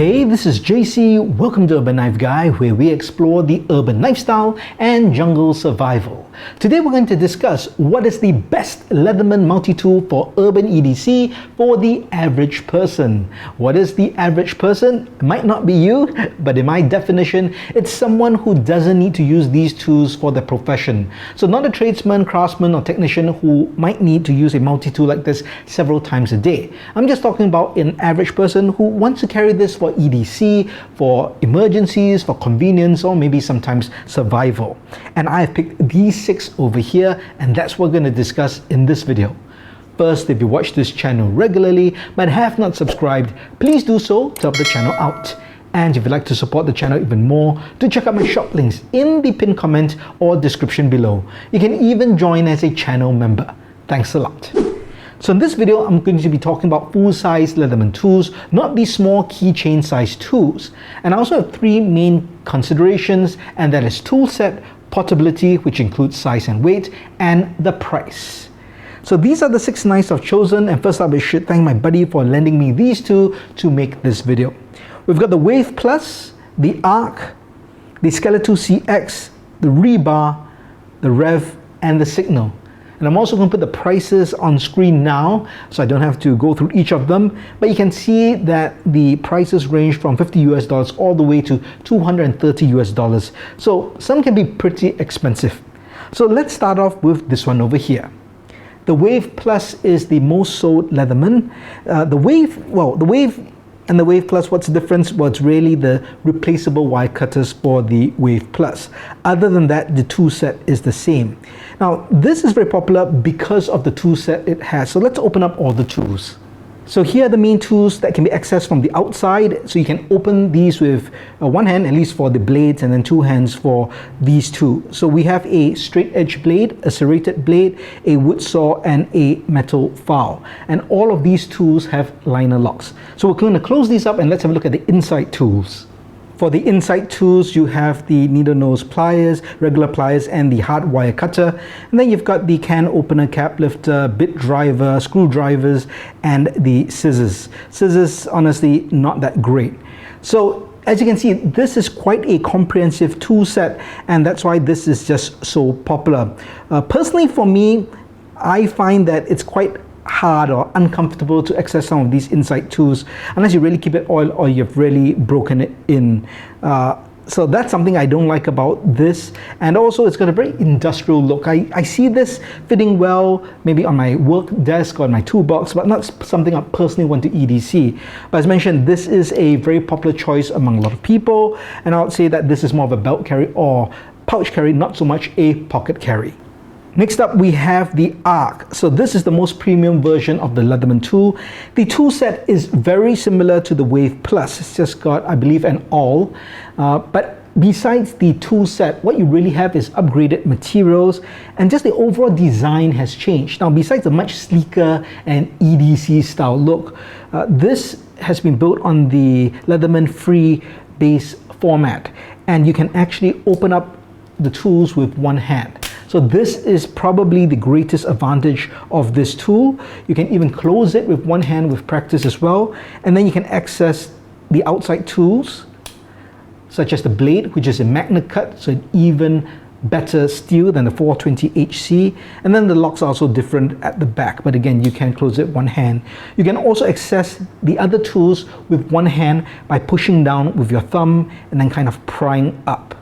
Hey, this is JC. Welcome to Urban Knife Guy, where we explore the urban knife style and jungle survival. Today we're going to discuss what is the best Leatherman multi-tool for urban EDC for the average person. What is the average person? It might not be you, but in my definition, it's someone who doesn't need to use these tools for their profession. So not a tradesman, craftsman or technician who might need to use a multi-tool like this several times a day. I'm just talking about an average person who wants to carry this for EDC, for emergencies, for convenience, or maybe sometimes survival. And I have picked these 6 over here, and that's what we're going to discuss in this video. First, if you watch this channel regularly but have not subscribed, please do so to help the channel out. And if you'd like to support the channel even more, do check out my shop links in the pinned comment or description below. You can even join as a channel member. Thanks a lot. So in this video, I'm going to be talking about full-size Leatherman tools, not the small keychain size tools. And I also have 3 main considerations, and that is tool set, portability, which includes size and weight, and the price. So these are the 6 knives I've chosen, and first up I should thank my buddy for lending me these 2 to make this video. We've got the Wave Plus, the Arc, the Skeletool CX, the Rebar, the Rev, and the Signal. And I'm also going to put the prices on screen now, so I don't have to go through each of them. But you can see that the prices range from $50 all the way to $230. So some can be pretty expensive. So let's start off with this one over here. The Wave Plus is the most sold Leatherman. The Wave and the Wave Plus, what's the difference? Well, it's really the replaceable wire cutters for the Wave Plus. Other than that, the tool set is the same. Now, this is very popular because of the tool set it has. So let's open up all the tools. So here are the main tools that can be accessed from the outside. So you can open these with one hand, at least for the blades, and then 2 hands for these 2. So we have a straight edge blade, a serrated blade, a wood saw, and a metal file. And all of these tools have liner locks. So we're going to close these up and let's have a look at the inside tools. For the inside tools, you have the needle nose pliers, regular pliers, and the hard wire cutter. And then you've got the can opener, cap lifter, bit driver, screwdrivers, and the scissors. Scissors, honestly, not that great. So as you can see, this is quite a comprehensive tool set, and that's why this is just so popular. Personally, for me, I find that it's quite hard or uncomfortable to access some of these inside tools unless you really keep it oiled or you've really broken it in. So that's something I don't like about this. And also it's got a very industrial look. I see this fitting well maybe on my work desk or my toolbox, but not something I personally want to EDC. But as mentioned, this is a very popular choice among a lot of people, and I would say that this is more of a belt carry or pouch carry, not so much a pocket carry. Next up, we have the Arc. So this is the most premium version of the Leatherman tool. The tool set is very similar to the Wave Plus. It's just got, I believe, an awl. But besides the tool set, what you really have is upgraded materials, and just the overall design has changed. Now, besides the much sleeker and EDC style look, this has been built on the Leatherman free base format, and you can actually open up the tools with one hand. So this is probably the greatest advantage of this tool. You can even close it with one hand with practice as well. And then you can access the outside tools, such as the blade, which is a magnet cut, so an even better steel than the 420HC. And then the locks are also different at the back, but again, you can close it one hand. You can also access the other tools with one hand by pushing down with your thumb and then kind of prying up.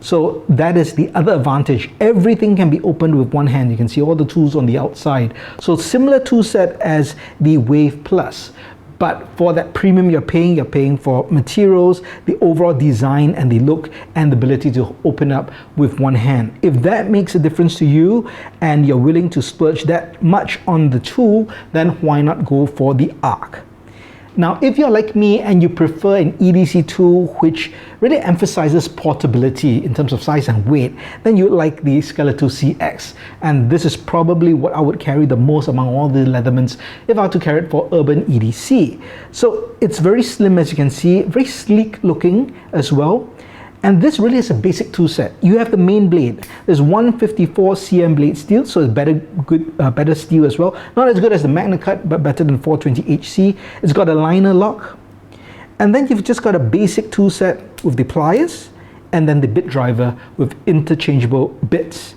So that is the other advantage. Everything can be opened with one hand. You can see all the tools on the outside. So similar tool set as the Wave Plus. But for that premium you're paying for materials, the overall design and the look, and the ability to open up with one hand. If that makes a difference to you and you're willing to splurge that much on the tool, then why not go for the Arc? Now, if you're like me and you prefer an EDC tool which really emphasizes portability in terms of size and weight, then you like the Skeletool CX. And this is probably what I would carry the most among all the Leathermans if I were to carry it for urban EDC. So it's very slim, as you can see, very sleek looking as well. And this really is a basic tool set. You have the main blade. There's 154 cm blade steel, so it's better steel as well. Not as good as the Magna Cut, but better than 420HC. It's got a liner lock. And then you've just got a basic tool set with the pliers and then the bit driver with interchangeable bits.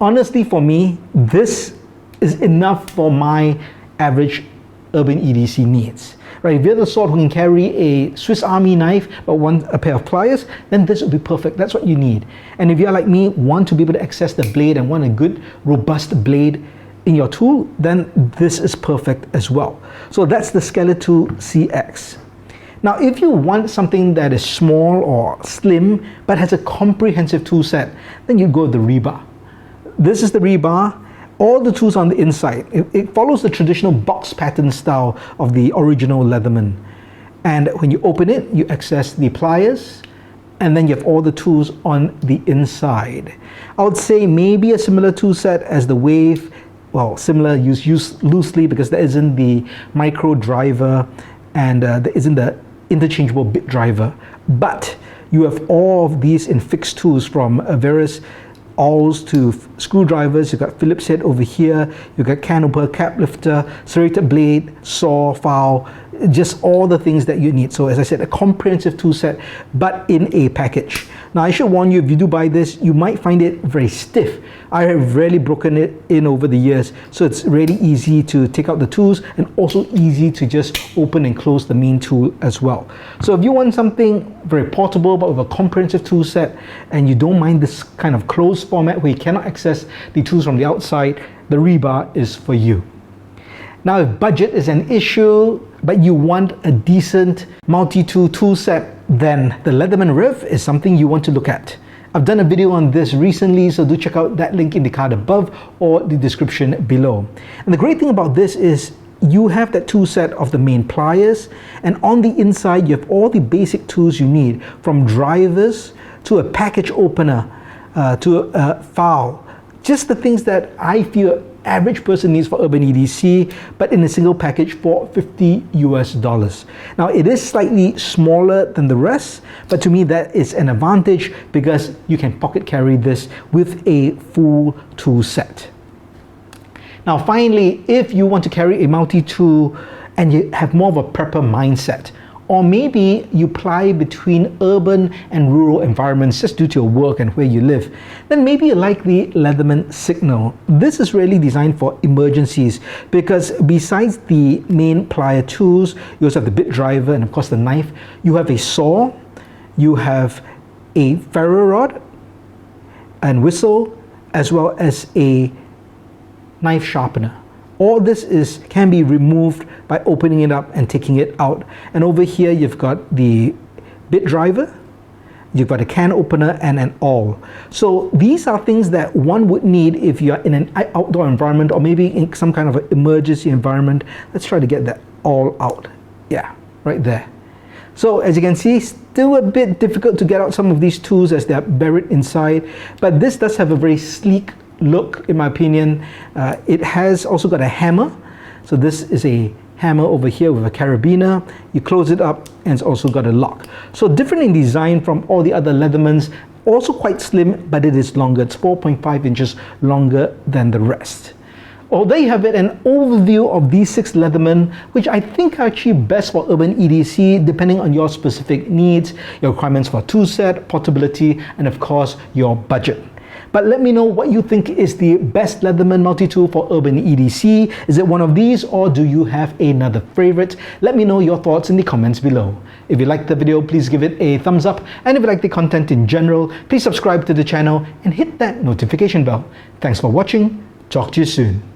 Honestly, for me, this is enough for my average urban EDC needs. Right, if you're the sort who can carry a Swiss Army knife but want a pair of pliers, then this would be perfect. That's what you need. And if you're like me, want to be able to access the blade and want a good, robust blade in your tool, then this is perfect as well. So that's the Skeletool CX. Now, if you want something that is small or slim but has a comprehensive tool set, then you go with the rebar. This is the rebar. All the tools on the inside. It follows the traditional box pattern style of the original Leatherman. And when you open it, you access the pliers, and then you have all the tools on the inside. I would say maybe a similar tool set as the Wave. Well, similar, used loosely because there isn't the micro driver and there isn't the interchangeable bit driver. But you have all of these in fixed tools from various awls to screwdrivers. You've got Phillips head over here, you've got can opener, cap lifter, serrated blade, saw, file, just all the things that you need. So as I said, a comprehensive tool set, but in a package. Now I should warn you, if you do buy this, you might find it very stiff. I have rarely broken it in over the years, so it's really easy to take out the tools and also easy to just open and close the main tool as well. So if you want something very portable but with a comprehensive tool set and you don't mind this kind of closed format where you cannot access the tools from the outside, the rebar is for you. Now, if budget is an issue, but you want a decent multi-tool tool set, then the Leatherman Riv is something you want to look at. I've done a video on this recently, so do check out that link in the card above or the description below. And the great thing about this is you have that tool set of the main pliers, and on the inside you have all the basic tools you need, from drivers to a package opener to a file. Just the things that I feel average person needs for urban EDC, but in a single package for $50 US. Now it is slightly smaller than the rest, but to me that is an advantage because you can pocket carry this with a full tool set. Now finally, if you want to carry a multi-tool and you have more of a prepper mindset, or maybe you ply between urban and rural environments just due to your work and where you live, then maybe you like the Leatherman Signal. This is really designed for emergencies because besides the main plier tools, you also have the bit driver and of course the knife. You have a saw, you have a ferro rod and whistle, as well as a knife sharpener. All this can be removed by opening it up and taking it out. And over here you've got the bit driver, you've got a can opener and an awl. So these are things that one would need if you're in an outdoor environment or maybe in some kind of an emergency environment. Let's try to get that all out. Yeah, right there. So as you can see, still a bit difficult to get out some of these tools as they are buried inside, but this does have a very sleek look in my opinion. It has also got a hammer. So this is a hammer over here with a carabiner. You close it up and it's also got a lock. So different in design from all the other Leathermans. Also quite slim, but it is longer. It's 4.5 inches longer than the rest. Well, there you have it, an overview of these 6 Leatherman, which I think are actually best for urban EDC depending on your specific needs, your requirements for tool set, portability, and of course your budget. But let me know what you think is the best Leatherman multi-tool for urban EDC. Is it one of these or do you have another favorite? Let me know your thoughts in the comments below. If you liked the video, please give it a thumbs up. And if you like the content in general, please subscribe to the channel and hit that notification bell. Thanks for watching. Talk to you soon.